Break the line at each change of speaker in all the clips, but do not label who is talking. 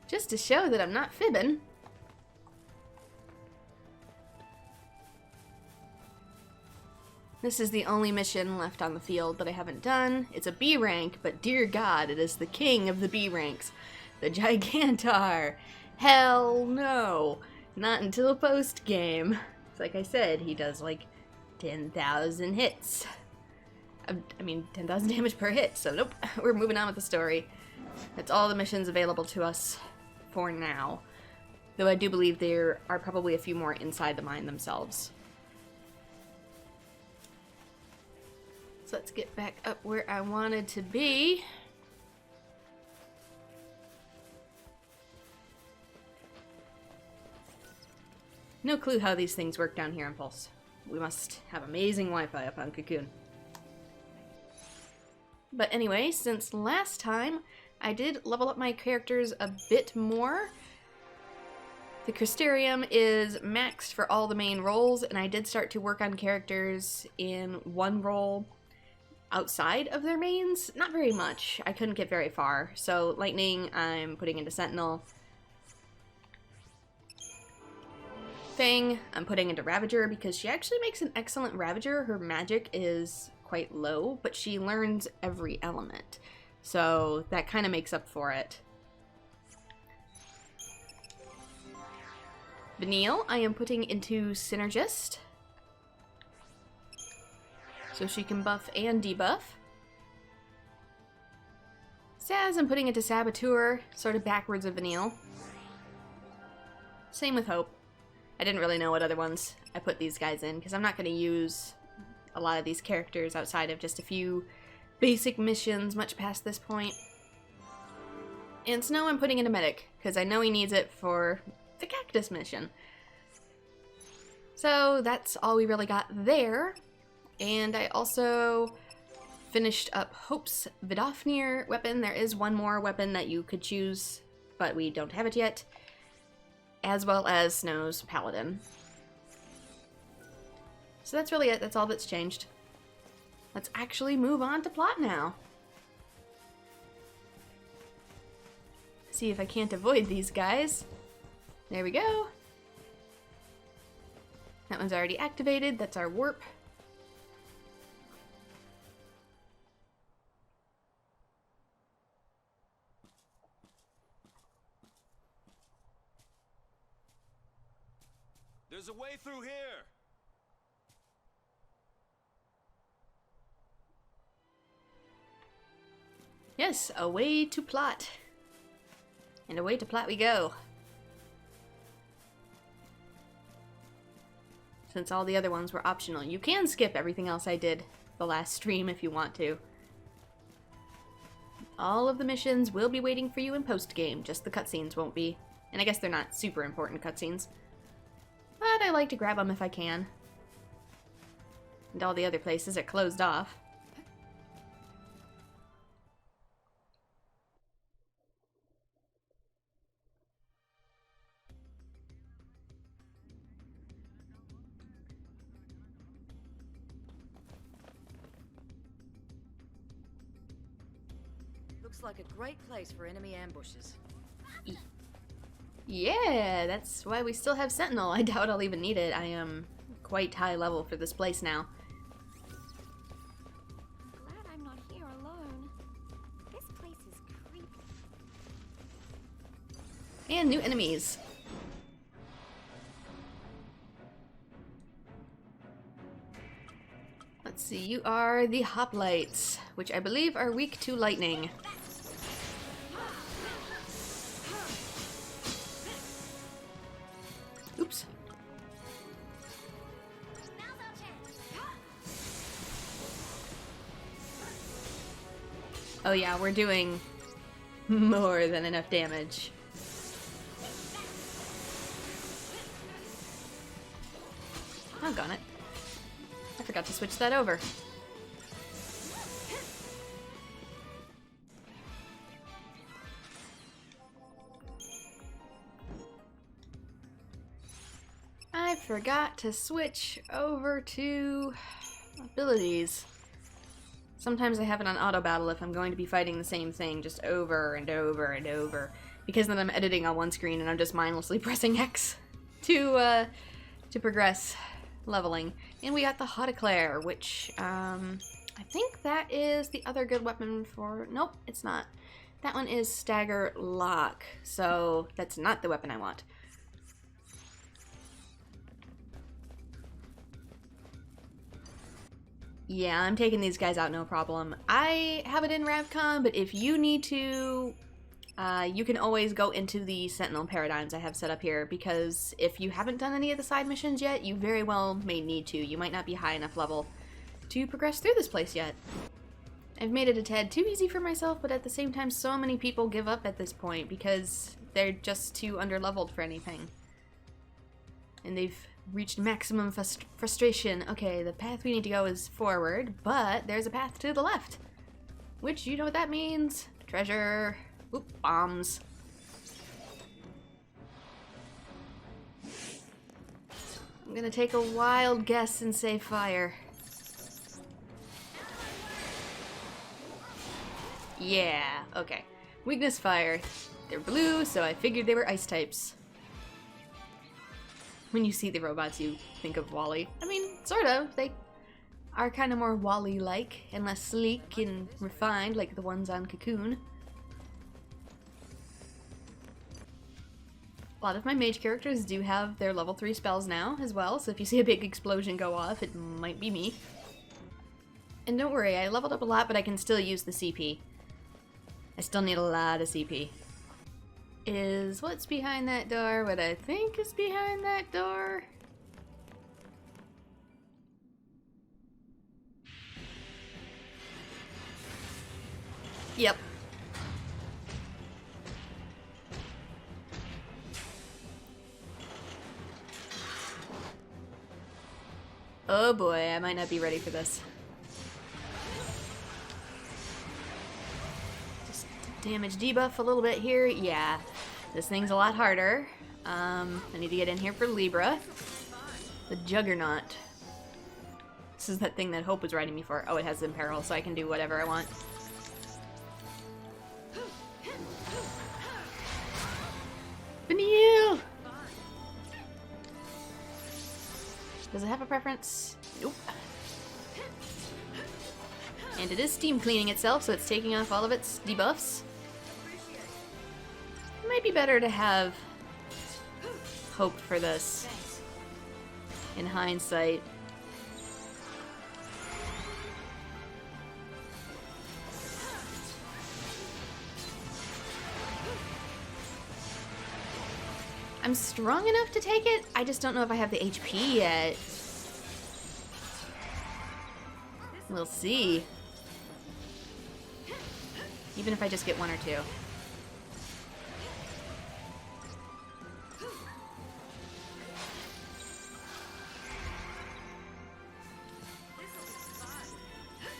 Just to show that I'm not fibbing. This is the only mission left on the field that I haven't done. It's a B rank, but dear God, it is the king of the B ranks. The Gigantar. Hell no. Not until post-game. Like I said, he does like 10,000 hits. I mean, 10,000 damage per hit, so nope. We're moving on with the story. That's all the missions available to us for now. Though I do believe there are probably a few more inside the mine themselves. So let's get back up where I wanted to be. No clue how these things work down here on Pulse. We must have amazing Wi-Fi up on Cocoon. But anyway, since last time, I did level up my characters a bit more. The Crystarium is maxed for all the main roles, and I did start to work on characters in one role outside of their mains. Not very much. I couldn't get very far. So Lightning, I'm putting into Sentinel. Fang, I'm putting into Ravager because she actually makes an excellent Ravager. Her magic is quite low, but she learns every element. So that kind of makes up for it. Vanille, I am putting into Synergist. So she can buff and debuff. Saz, I'm putting into Saboteur, sort of backwards of Vanille. Same with Hope. I didn't really know what other ones I put these guys in, because I'm not going to use a lot of these characters outside of just a few basic missions much past this point. And Snow I'm putting into Medic, because I know he needs it for the Cactus mission. So that's all we really got there. And I also finished up Hope's Vidofnir weapon. There is one more weapon that you could choose, but we don't have it yet. As well as Snow's Paladin. So that's really it. That's all that's changed. Let's actually move on to plot now. See if I can't avoid these guys. There we go. That one's already activated. That's our warp.
There's a way through here!
Yes, away to plot. And away to plot we go. Since all the other ones were optional. You can skip everything else I did the last stream if you want to. All of the missions will be waiting for you in post-game, just the cutscenes won't be. And I guess they're not super important cutscenes. But I like to grab them if I can. And all the other places are closed off.
Looks like a great place for enemy ambushes.
Yeah, that's why we still have Sentinel. I doubt I'll even need it. I am quite high level for this place now.
Glad I'm not here alone. This place is creepy.
And new enemies. Let's see, you are the Hoplites, which I believe are weak to lightning. Oops. Oh yeah, we're doing more than enough damage. Doggone it. I forgot to switch that over. I forgot to switch over to abilities. Sometimes I have it on auto battle if I'm going to be fighting the same thing just over and over and over. because then I'm editing on one screen and I'm just mindlessly pressing X to progress leveling. And we got the Hauppauge, which I think that is the other good weapon for... Nope, it's not. That one is Stagger Lock, so that's not the weapon I want. Yeah, I'm taking these guys out no problem. I have it in Ravcon, but if you need to, you can always go into the Sentinel paradigms I have set up here, because if you haven't done any of the side missions yet, you very well may need to. You might not be high enough level to progress through this place yet. I've made it a tad too easy for myself, but at the same time, so many people give up at this point because they're just too underleveled for anything. And they've reached maximum frustration. Okay, the path we need to go is forward, but there's a path to the left. Which, you know what that means? Treasure. Oop, bombs. I'm gonna take a wild guess and say fire. Yeah, okay. Weakness fire. They're blue, so I figured they were ice types. When you see the robots, you think of WALL-E. I mean, sort of. They are kind of more WALL-E-like and less sleek and refined like the ones on Cocoon. A lot of my mage characters do have their level 3 spells now as well, so if you see a big explosion go off, it might be me. And don't worry, I leveled up a lot, but I can still use the CP. I still need a lot of CP. Is what's behind that door what I think is behind that door? Yep. Oh boy, I might not be ready for this. Just damage debuff a little bit here. Yeah, this thing's a lot harder. I need to get in here for Libra. The Juggernaut. This is that thing that Hope was writing me for. Oh, it has Imperil, so I can do whatever I want. Vanille! Does it have a preference? Nope. And it is steam cleaning itself, so it's taking off all of its debuffs. It might be better to have Hope for this, in hindsight. I'm strong enough to take it, I just don't know if I have the HP yet. We'll see. Even if I just get one or two.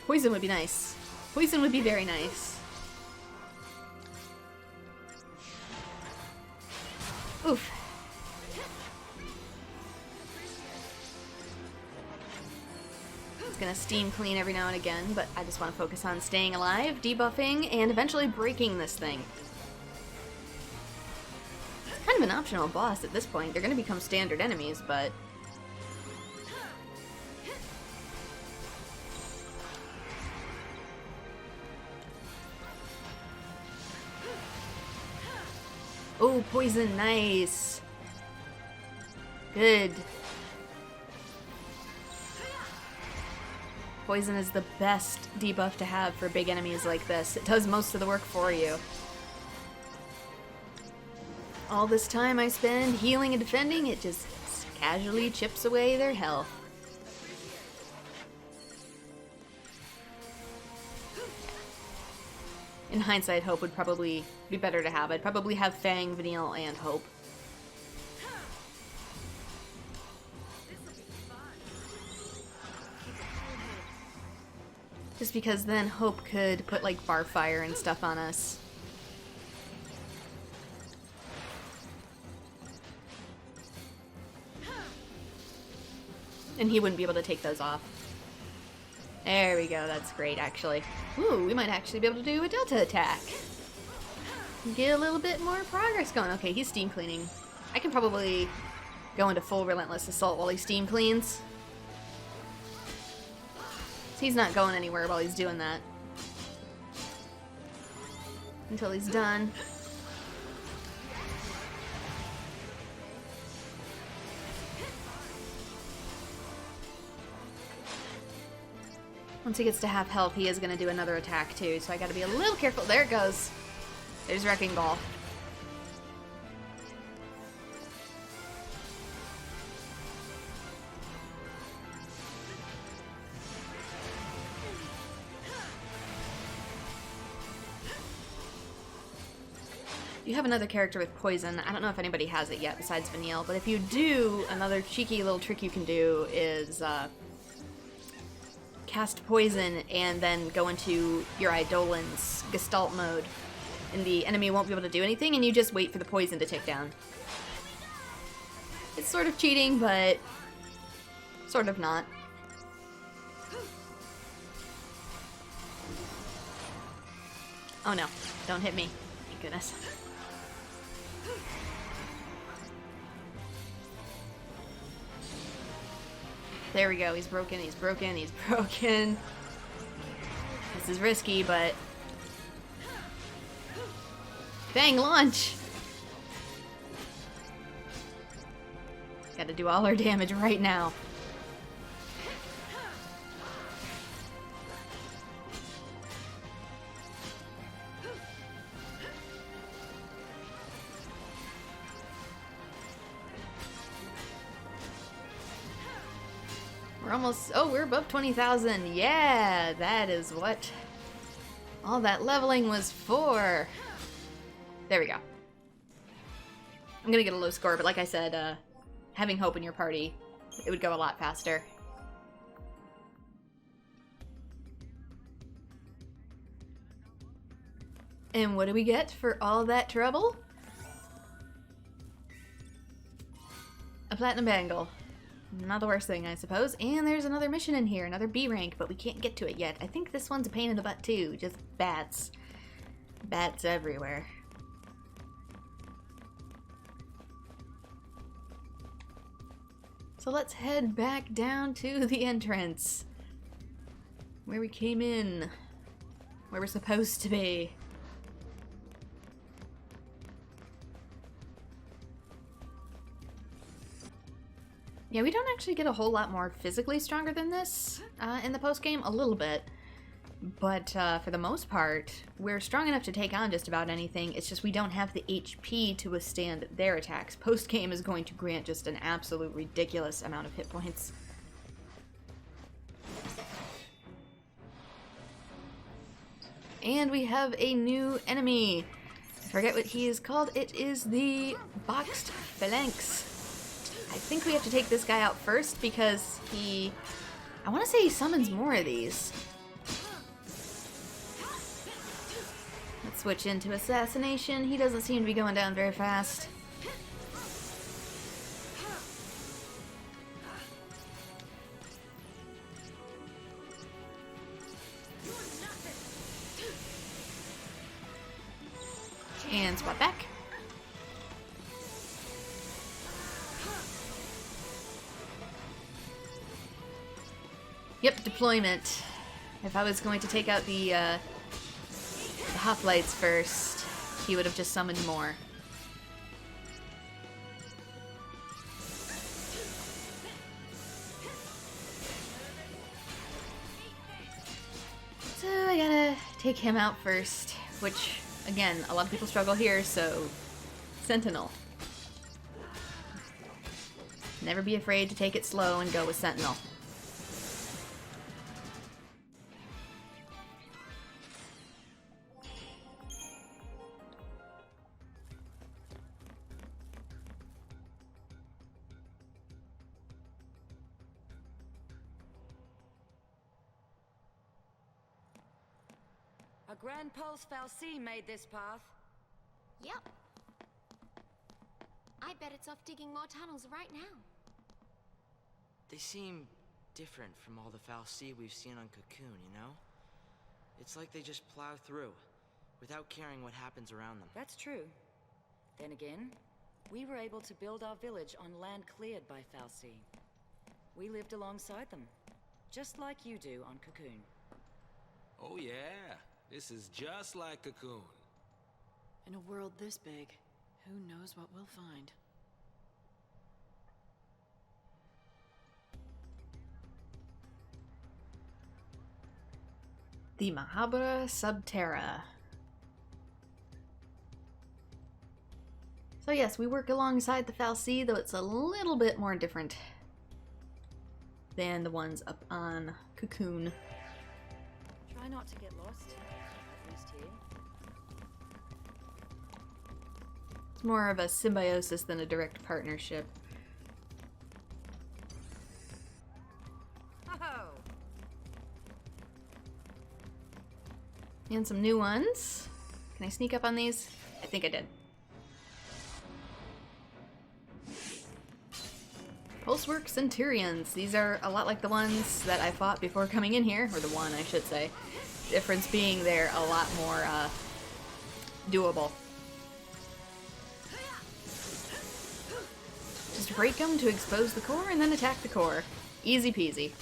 Poison would be nice. Poison would be very nice. Oof. It's gonna steam clean every now and again, but I just want to focus on staying alive, debuffing, and eventually breaking this thing. It's kind of an optional boss at this point. They're gonna become standard enemies, but... Oh, poison, nice. Good. Poison is the best debuff to have for big enemies like this. It does most of the work for you. All this time I spend healing and defending, it just casually chips away their health. In hindsight, Hope would probably be better to have. I'd probably have Fang, Vanille, and Hope. Just because then Hope could put like bar fire and stuff on us. And he wouldn't be able to take those off. There we go, that's great actually. Ooh, we might actually be able to do a delta attack. get a little bit more progress going. Okay, he's steam cleaning. I can probably go into full relentless assault while he steam cleans. He's not going anywhere while he's doing that. Until he's done. Once he gets to half health, he is going to do another attack too, so I gotta be a little careful. There it goes. There's Wrecking Ball. You have another character with poison. I don't know if anybody has it yet besides Vanille, but if you do, another cheeky little trick you can do is cast poison and then go into your Eidolon's Gestalt mode. And the enemy won't be able to do anything, and you just wait for the poison to tick down. It's sort of cheating, but sort of not. Oh no, don't hit me. Thank goodness. There we go, he's broken, he's broken, he's broken. This is risky, but... Bang, launch! Gotta do all our damage right now. We're almost, oh, we're above 20,000. Yeah, that is what all that leveling was for. There we go. I'm gonna get a low score, but like I said, having hope in your party, it would go a lot faster. And what do we get for all that trouble? A platinum bangle. Not the worst thing, I suppose. And there's another mission in here, another B rank, but we can't get to it yet. I think this one's a pain in the butt too. Just bats. Bats everywhere. So let's head back down to the entrance. Where we came in. Where we're supposed to be. Yeah, we don't actually get a whole lot more physically stronger than this in the post-game. A little bit. But for the most part, we're strong enough to take on just about anything. It's just we don't have the HP to withstand their attacks. Post-game is going to grant just an absolute ridiculous amount of hit points. And we have a new enemy. I forget what he is called. It is the Boxed Phalanx. I think we have to take this guy out first because he... I want to say he summons more of these. Let's switch into assassination. He doesn't seem to be going down very fast. And swap back. Yep, deployment. If I was going to take out the hoplites first, he would have just summoned more. So I gotta take him out first, which, again, a lot of people struggle here, so Sentinel. Never be afraid to take it slow and go with Sentinel.
A Grand Pulse fal'cie-made this path.
Yep. I bet it's off digging more tunnels right now.
They seem different from all the fal'cie we've seen on Cocoon, you know? It's like they just plow through. without caring what happens around them.
That's true. Then again, we were able to build our village on land cleared by fal'cie. We lived alongside them, just like you do on Cocoon.
Oh yeah, this is just like Cocoon.
In a world this big, who knows what we'll find?
The Mah'habara Subterra. So yes, we work alongside the fal'cie, though it's a little bit more different than the ones up on Cocoon.
Try not to get lost, at least here.
It's more of a symbiosis than a direct partnership.
Oh!
And some new ones. Can I sneak up on these? I think I did. Pulsework Centurions. These are a lot like the ones that I fought before coming in here, or the one I should say. Difference being they're a lot more doable. Just break them to expose the core and then attack the core. Easy peasy.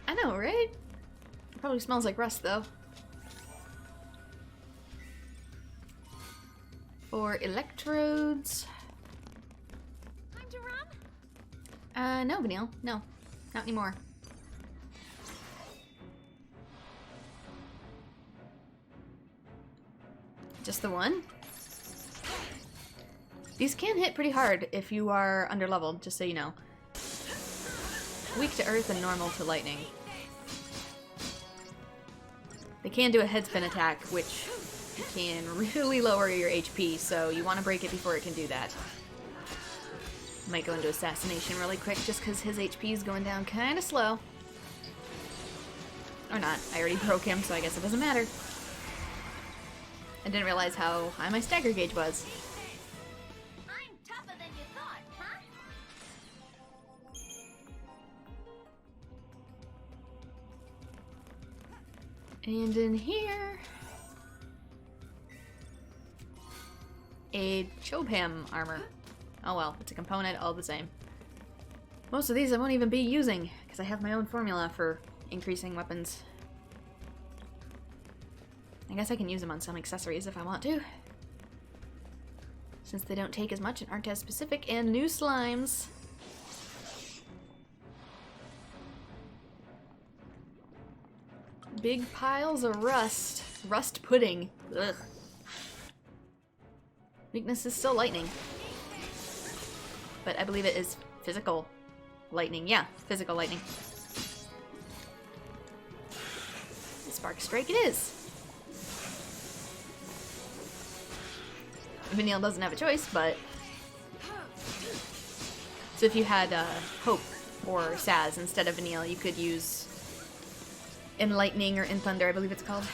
I know, right? It probably smells like rust, though. For electrodes...
Time to run?
No, Vanille. No. Not anymore. Just the one? These can hit pretty hard if you are underleveled, just so you know. Weak to earth and normal to lightning. They can do a headspin attack, which can really lower your HP, so you want to break it before it can do that. Might go into assassination really quick just because his HP is going down kind of slow. Or not. I already broke him, so I guess it doesn't matter. I didn't realize how high my stagger gauge was.
I'm tougher than you thought, huh?
And in here... a Chobham armor. Oh well, it's a component all the same. Most of these I won't even be using, because I have my own formula for increasing weapons. I guess I can use them on some accessories if I want to. Since they don't take as much and aren't as specific, and new slimes. Big piles of rust. Rust pudding. Ugh. Weakness is still lightning. But I believe it is physical lightning. Yeah, physical lightning. Spark Strike it is. Vanille doesn't have a choice, but... So if you had Hope or Saz instead of Vanille, you could use Enlightening or In Thunder, I believe it's called.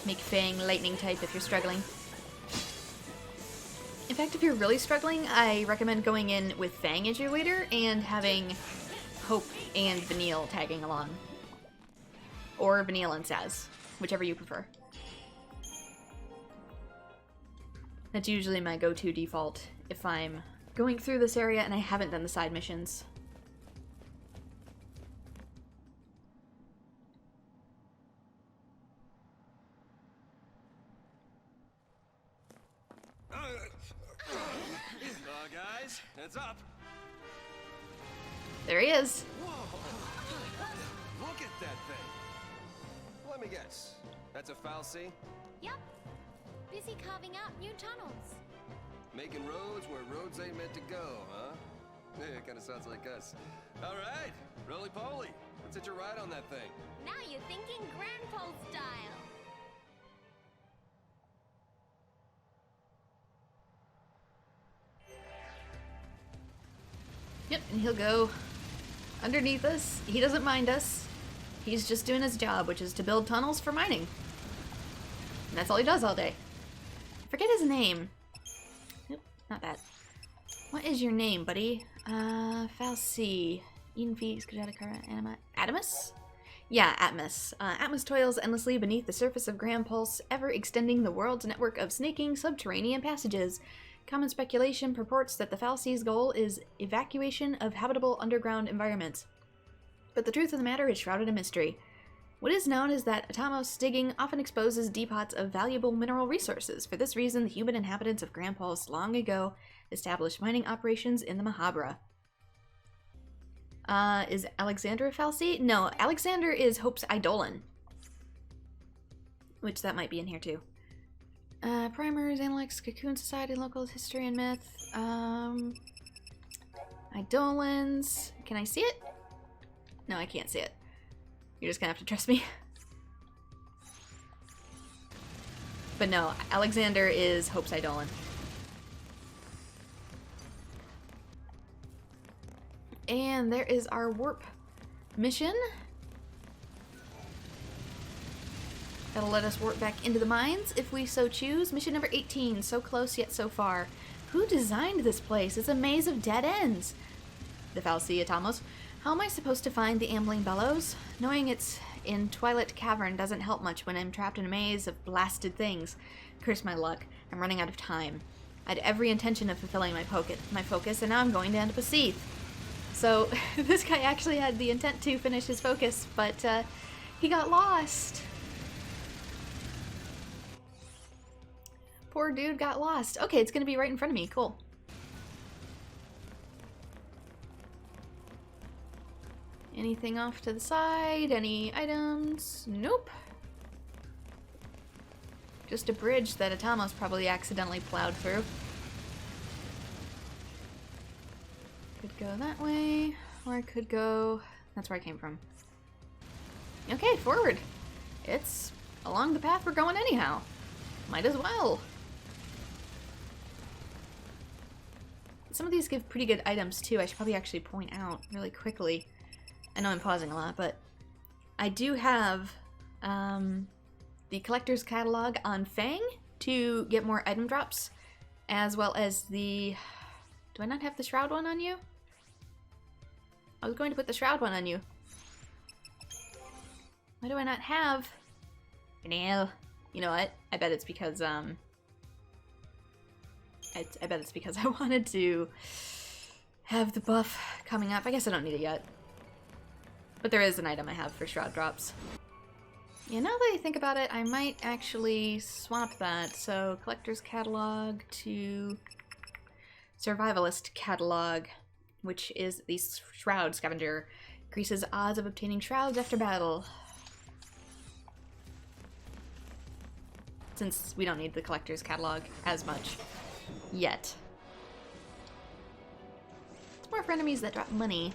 Make Fang lightning type if you're struggling. In fact, if you're really struggling, I recommend going in with Fang as your leader and having Hope and Vanille tagging along. Or Vanille and Saz, whichever you prefer. That's usually my go-to default if I'm going through this area and I haven't done the side missions.
Guys, heads up.
There he is.
Whoa! Look at that thing. Let me guess. That's a fal'cie?
Yup. Busy carving out new tunnels.
Making roads where roads ain't meant to go, huh? Yeah, it kind of sounds like us. All right, roly-poly. Let's hitch a ride on that thing.
Now you're thinking grandpa style.
Yep, and he'll go underneath us. He doesn't mind us. He's just doing his job, which is to build tunnels for mining. And that's all he does all day. Forget his name. Nope, not that. What is your name, buddy? fal'cie. Adamus? Yeah, Atmos. Atmos toils endlessly beneath the surface of Grand Pulse, ever extending the world's network of snaking subterranean passages. Common speculation purports that the fal'cie's goal is evacuation of habitable underground environments. But the truth of the matter is shrouded in mystery. What is known is that Atomos digging often exposes depots of valuable mineral resources. For this reason, the human inhabitants of Grand Pulse long ago established mining operations in the Mah'habara. Is Alexander a fal'cie? No, Alexander is Hope's Eidolon. Which that might be in here too. Primers, Analects, Cocoon Society, Local History and Myth. Eidolons. Can I see it? No, I can't see it. You're just gonna have to trust me. But no, Alexander is Hope's Eidolon. And there is our warp mission. That'll let us warp back into the mines if we so choose. Mission number 18, so close yet so far. Who designed this place? It's a maze of dead ends. The fal'cie Atomos. How am I supposed to find the ambling bellows? Knowing it's in Twilight Cavern doesn't help much when I'm trapped in a maze of blasted things. Curse my luck. I'm running out of time. I had every intention of fulfilling my focus, and now I'm going to end up a Seath. So, this guy actually had the intent to finish his focus, but he got lost. Poor dude got lost. Okay, it's gonna be right in front of me. Cool. Anything off to the side? Any items? Nope. Just a bridge that Atomos probably accidentally plowed through. Could go that way, or I could go... That's where I came from. Okay, forward. It's along the path we're going anyhow. Might as well. Some of these give pretty good items too. I should probably actually point out really quickly. I know I'm pausing a lot, but I do have the collector's catalog on Fang to get more item drops, as well as the... Do I not have the shroud one on you? I was going to put the shroud one on you. Why do I not have... Vanille. You know what? I bet it's because, I bet it's because I wanted to have the buff coming up. I guess I don't need it yet. But there is an item I have for shroud drops. Yeah, now that I think about it, I might actually swap that. So, collector's catalog to survivalist catalog, which is the shroud scavenger. Increases odds of obtaining shrouds after battle. Since we don't need the collector's catalog as much yet. It's more for enemies that drop money.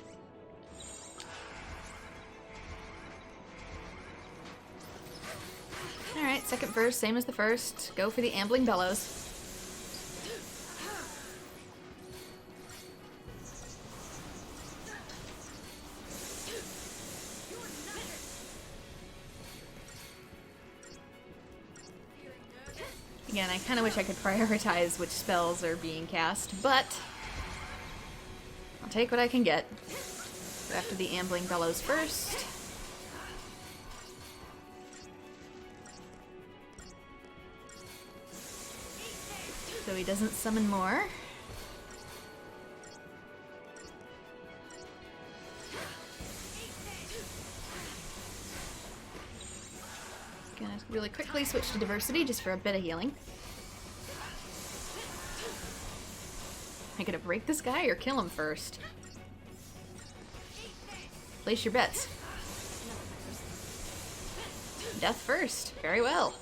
Alright, second verse, same as the first. Go for the ambling bellows. Again, I kind of wish I could prioritize which spells are being cast, but I'll take what I can get. Go after the ambling bellows first. So he doesn't summon more. Gonna really quickly switch to diversity just for a bit of healing. Am I gonna break this guy or kill him first? Place your bets. Death first. Very well.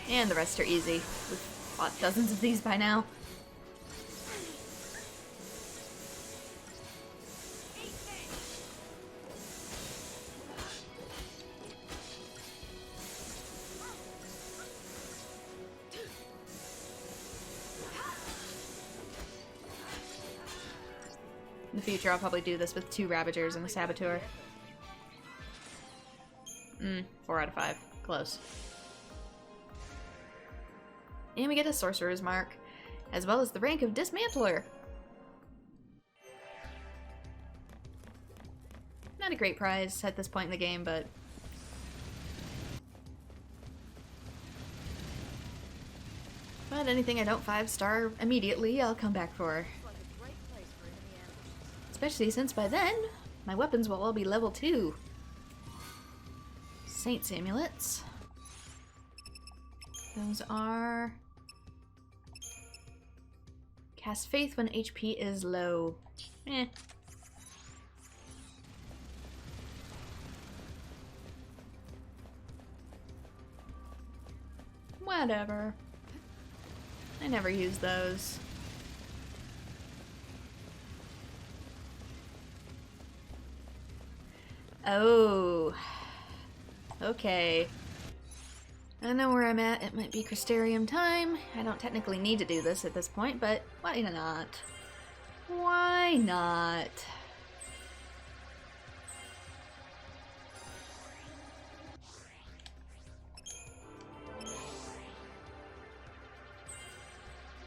And the rest are easy. We've fought dozens of these by now. In the future, I'll probably do this with 2 Ravagers and a Saboteur. 4 out of 5. Close. And we get a Sorcerer's Mark, as well as the rank of Dismantler. Not a great prize at this point in the game, but... But anything I don't 5-star immediately, I'll come back for. Especially since by then, my weapons will all be level 2. Saint's Amulets. Those are... Cast Faith when HP is low. Eh. Whatever. I never use those. Oh. Okay. I know where I'm at. It might be Crystarium time. I don't technically need to do this at this point, but why not? Why not?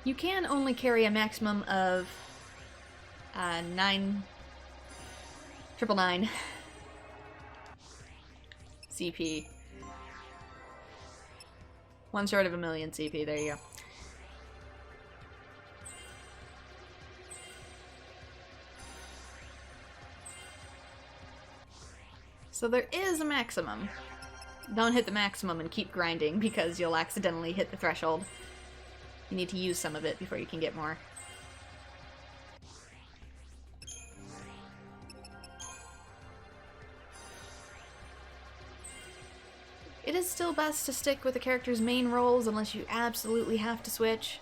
You can only carry a maximum of 999 CP. One short of 1,000,000 CP, there you go. So there is a maximum. Don't hit the maximum and keep grinding because you'll accidentally hit the threshold. You need to use some of it before you can get more. It is still best to stick with the character's main roles unless you absolutely have to switch.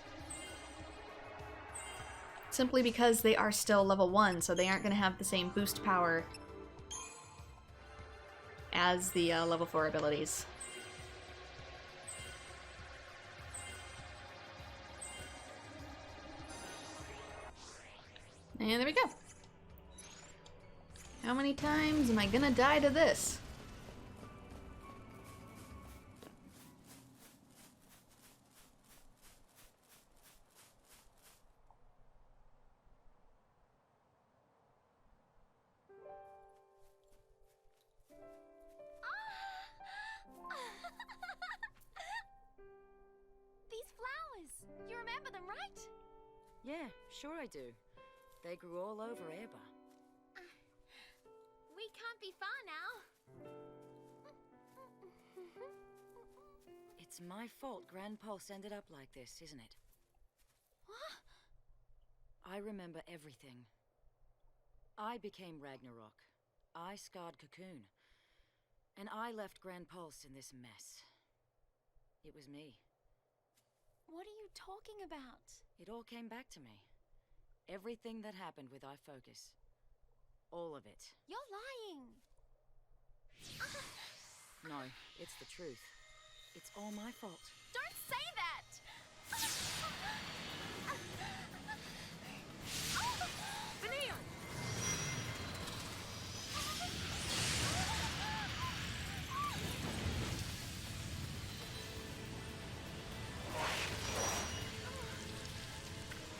Simply because they are still level 1, so they aren't going to have the same boost power as the level 4 abilities. And there we go. How many times am I gonna die to this?
These flowers! You remember them, right?
Yeah, sure I do. They grew all over Erba.
We can't be far now.
It's my fault Grand Pulse ended up like this, isn't it?
What?
I remember everything. I became Ragnarok. I scarred Cocoon. And I left Grand Pulse in this mess. It was me.
What are you talking about?
It all came back to me. Everything that happened with iFocus. All of it.
You're lying.
No, it's the truth. It's all my fault.
Don't say that!
Vanille!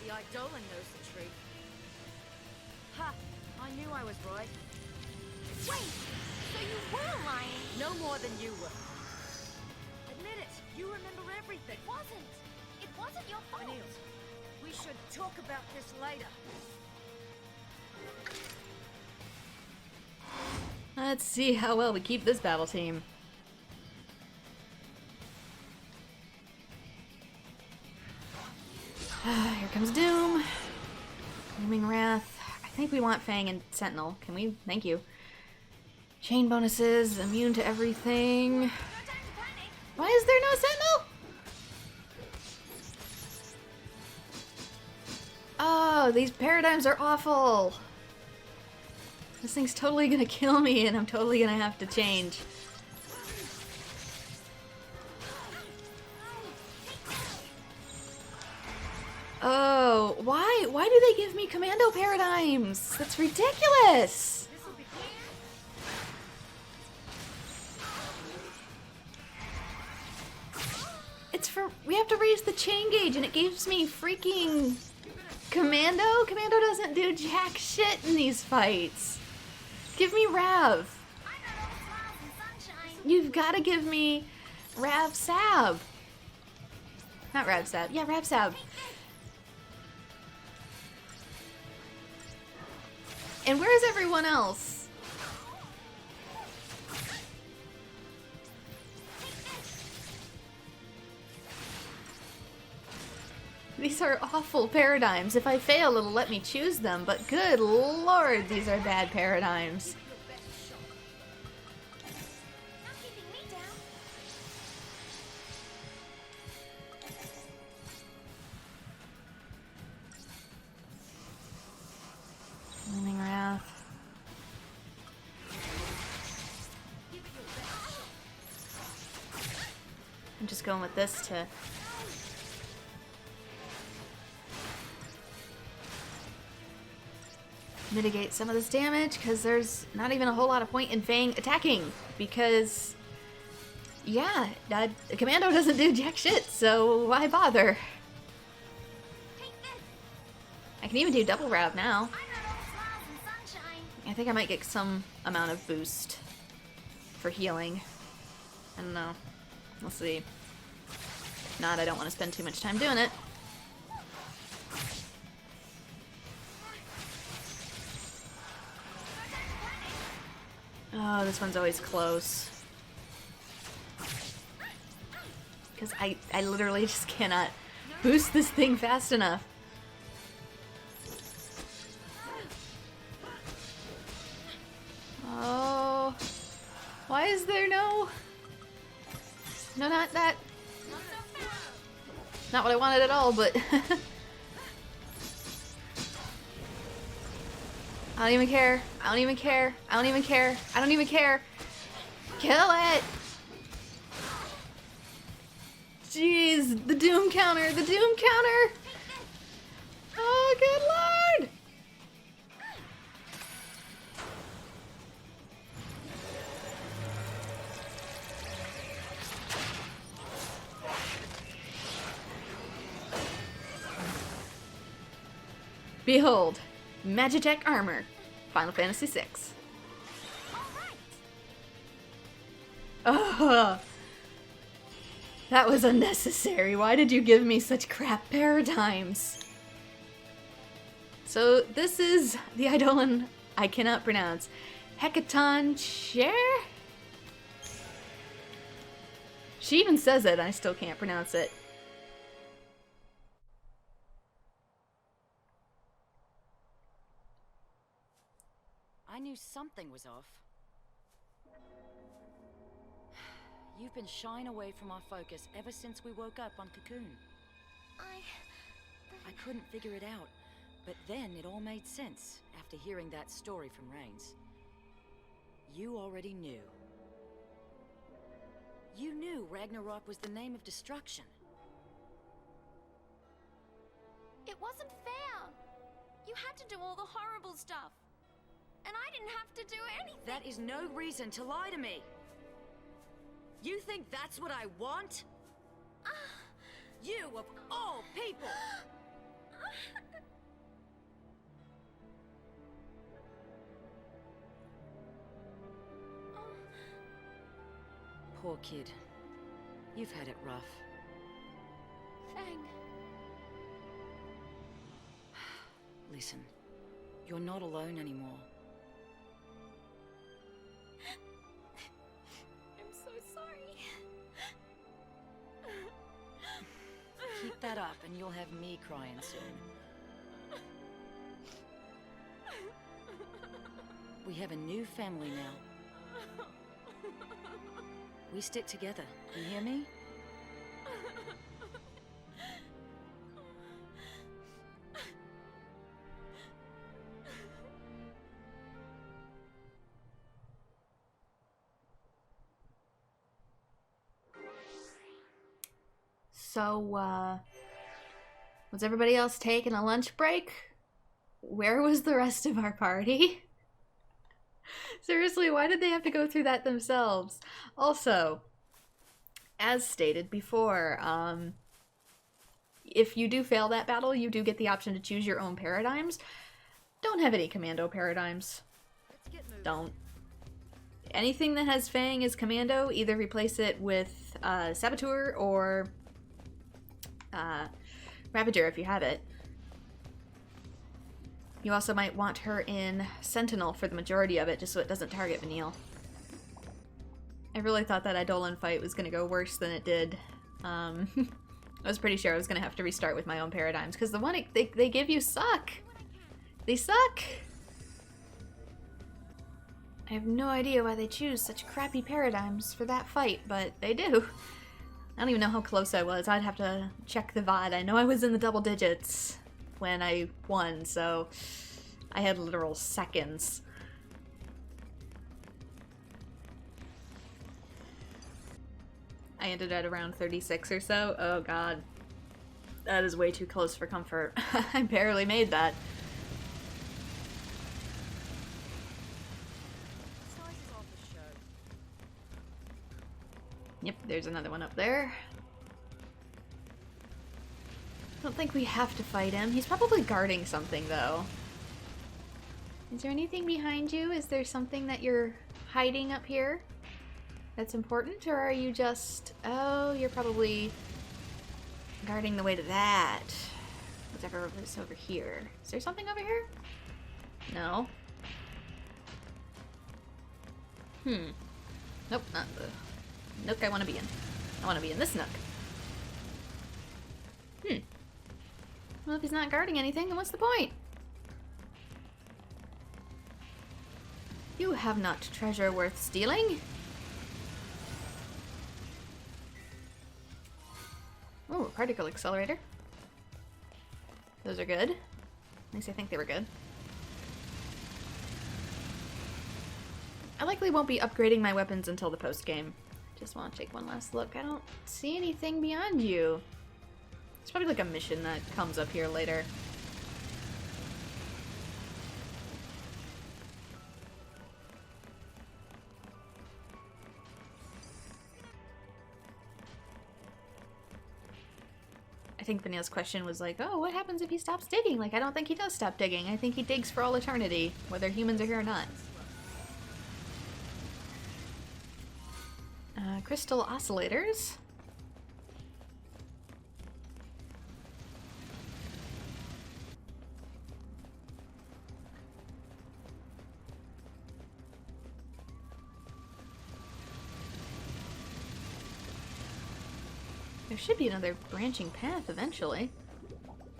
The Eidolon knows the truth. Ha! I knew I was right.
Wait! So you were lying?
No more than you were. Admit it! You remember everything!
It wasn't your fault!
Vanille, we should talk about this later.
Let's see how well we keep this battle team. Here comes Doom. Looming Wrath. I think we want Fang and Sentinel. Can we? Thank you. Chain bonuses, immune to everything. Why is there no Sentinel? Oh, these paradigms are awful. This thing's totally gonna kill me and I'm totally gonna have to change. Oh, why? Why do they give me commando paradigms? That's ridiculous! It's for... We have to raise the chain gauge and it gives me freaking... Commando? Commando doesn't do jack shit in these fights. Give me Rav. You've got to give me Rav Sab. Not Rav Sab. Yeah, Rav Sab. And where's everyone else? These are awful paradigms. If I fail, it'll let me choose them, but good lord, these are bad paradigms. Flaming Wrath. I'm just going with this to mitigate some of this damage, because there's not even a whole lot of point in Fang attacking, because yeah, the commando doesn't do jack shit, so why bother? I can even do double Rav now. I think I might get some amount of boost for healing. I don't know. We'll see. If not, I don't want to spend too much time doing it. Oh, this one's always close. Because I literally just cannot boost this thing fast enough. Oh, why is there no... No, not that. Not what I wanted at all, but... I don't even care. I don't even care. I don't even care. I don't even care. Kill it! Jeez, the doom counter, the doom counter! Oh, good lord! Behold, Magitech armor, Final Fantasy VI. Oh, that was unnecessary. Why did you give me such crap paradigms? So this is the Eidolon I cannot pronounce. Hecaton Chair? She even says it, and I still can't pronounce it.
I knew something was off. You've been shying away from our focus ever since we woke up on Cocoon. I couldn't figure it out, but then it all made sense after hearing that story from Reigns. You already knew. You knew Ragnarok was the name of destruction.
It wasn't fair. You had to do all the horrible stuff. And I didn't have to do anything.
That is no reason to lie to me. You think that's what I want? You of all people! Poor kid. You've had it rough.
Fang.
Listen, you're not alone anymore.
I'm so sorry.
Keep that up and you'll have me crying soon. We have a new family now. We stick together, you hear me?
So, Was everybody else taking a lunch break? Where was the rest of our party? Seriously, why did they have to go through that themselves? Also, as stated before, if you do fail that battle, you do get the option to choose your own paradigms. Don't have any commando paradigms. Don't. Anything that has Fang as commando, either replace it with Saboteur or Ravager if you have it. You also might want her in Sentinel for the majority of it, just so it doesn't target Vanille. I really thought that Eidolon fight was going to go worse than it did. I was pretty sure I was going to have to restart with my own paradigms, because the one they give you suck. They suck! I have no idea why they choose such crappy paradigms for that fight, but they do. I don't even know how close I was. I'd have to check the VOD. I know I was in the double digits when I won, so I had literal seconds. I ended at around 36 or so. Oh god. That is way too close for comfort. I barely made that. Yep, there's another one up there. I don't think we have to fight him. He's probably guarding something, though. Is there anything behind you? Is there something that you're hiding up here that's important? Or are you just... Oh, you're probably guarding the way to that. Whatever is over here. Is there something over here? No. Nope, not the nook I want to be in. I want to be in this nook. Well, if he's not guarding anything, then what's the point? You have not treasure worth stealing. Oh, a particle accelerator. Those are good. At least I think they were good. I likely won't be upgrading my weapons until the post-game. Just want to take one last look. I don't see anything beyond you. It's probably like a mission that comes up here later. I think Vanille's question was like, oh, what happens if he stops digging? Like, I don't think he does stop digging. I think he digs for all eternity, whether humans are here or not. Crystal oscillators. There should be another branching path eventually.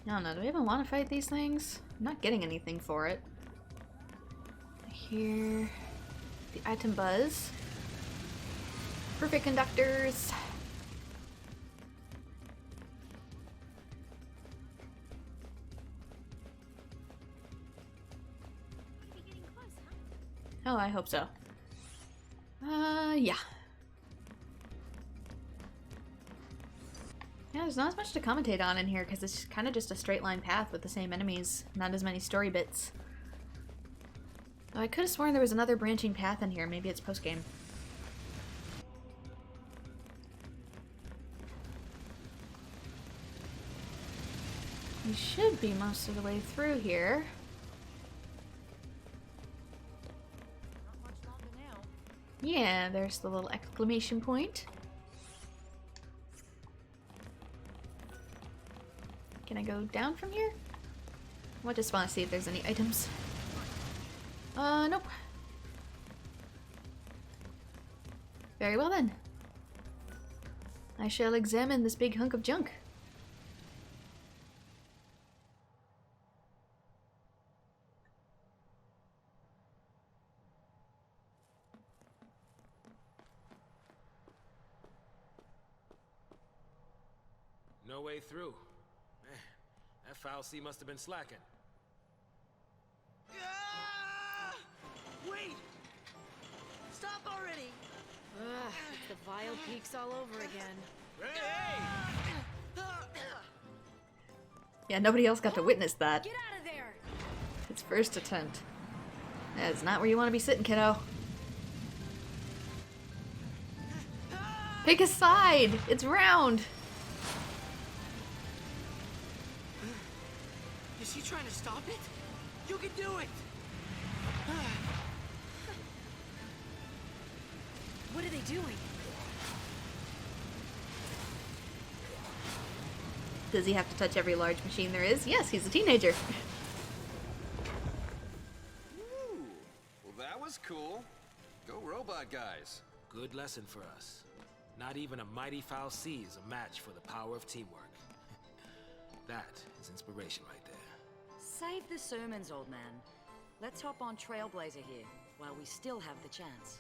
I don't know, do I even want to fight these things? I'm not getting anything for it. I hear the item buzz. Perfect conductors. Oh, I hope so. Yeah. Yeah, there's not as much to commentate on in here because it's kind of just a straight line path with the same enemies, not as many story bits. Oh, I could have sworn there was another branching path in here. Maybe it's post-game. We should be most of the way through here.
Not much longer now.
Yeah, there's the little exclamation point. Can I go down from here? I just want to see if there's any items. Nope. Very well then. I shall examine this big hunk of junk.
No way through. Man, that fal'cie must have been slacking.
Wait! Stop already!
Ugh, it's the vile peaks all over again.
Hey!
Yeah, nobody else got to witness that.
Get out of there!
His first attempt. That's not where you want to be sitting, kiddo. Pick a side! It's round!
Is he trying to stop it? You can do it!
What are they doing?
Does he have to touch every large machine there is? Yes, he's a teenager.
Ooh, well that was cool. Go robot guys.
Good lesson for us. Not even a mighty fal'cie is a match for the power of teamwork. That is inspiration right there.
Save the sermons, old man. Let's hop on Trailblazer here, while we still have the chance.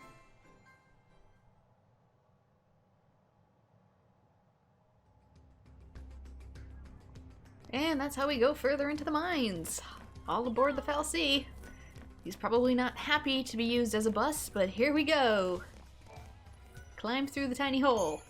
And that's how we go further into the mines. All aboard the fal'cie. He's probably not happy to be used as a bus, but here we go. Climb through the tiny hole.